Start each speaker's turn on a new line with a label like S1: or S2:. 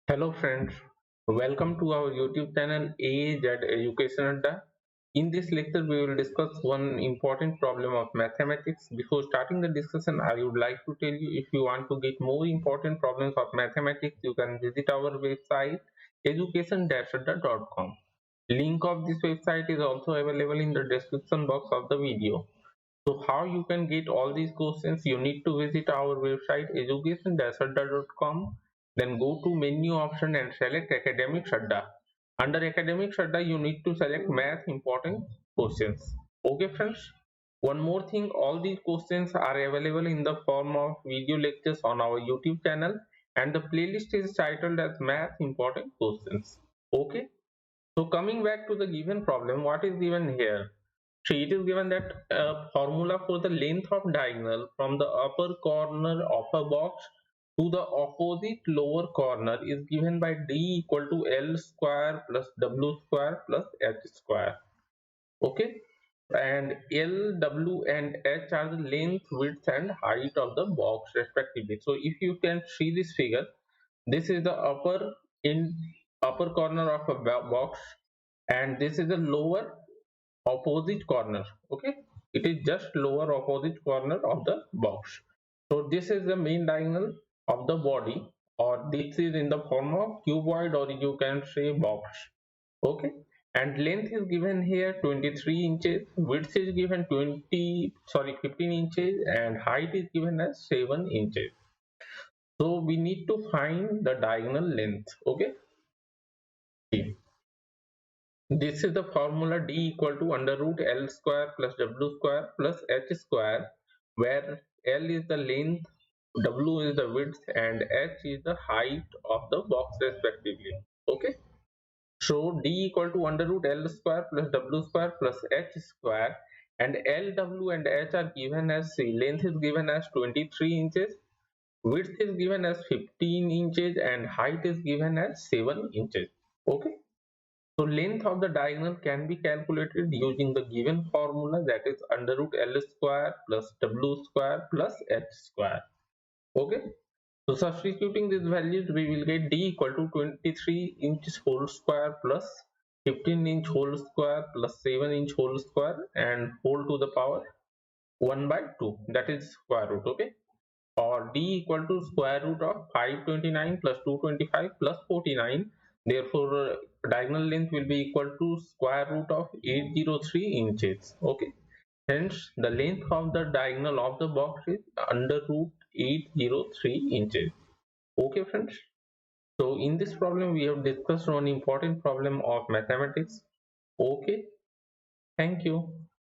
S1: Hello friends, welcome to our YouTube channel Age at Education Adda. In this lecture, we will discuss one important problem of mathematics. Before starting the discussion, I would like to tell you if you want to get more important problems of mathematics, you can visit our website education-adda.com. Link of this website is also available in the description box of the video. So how you can get all these questions? You need to visit our website education-adda.com. Then go to menu option and select academic Shadda. Under academic Shadda, you need to select math important questions. Okay friends. One more thing, all these questions are available in the form of video lectures on our YouTube channel and the playlist is titled as math important questions. Okay. So coming back to the given problem, what is given here? So it is given that a formula for the length of diagonal from the upper corner of a box to the opposite lower corner is given by d equal to L square plus W square plus H square. Okay, and L, W and H are the length, width and height of the box respectively. So if you can see this figure, this is the upper corner of a box and this is the lower opposite corner. Okay, it is just lower opposite corner of the box. So this is the main diagonal of the body, or this is in the form of cuboid, or you can say box. Okay, and length is given here 23 inches, width is given 15 inches and height is given as 7 inches. So we need to find the diagonal length. Okay, this is the formula d equal to under root L square plus W square plus H square, where L is the length, W is the width and H is the height of the box respectively. Okay, so d equal to under root L square plus W square plus H square, and L, W and H are given as, length is given as 23 inches, width is given as 15 inches and height is given as 7 inches. Okay, so length of the diagonal can be calculated using the given formula, that is under root L square plus W square plus H square. Okay. So substituting these values, we will get d equal to 23 inches whole square plus 15 inch whole square plus 7 inch whole square and whole to the power 1 by 2, that is square root. Okay, or d equal to square root of 529 plus 225 plus 49. Therefore diagonal length will be equal to square root of 803 inches. Okay, hence the length of the diagonal of the box is under root 803 inches. Okay friends, so in this problem we have discussed one important problem of mathematics. Okay, thank you.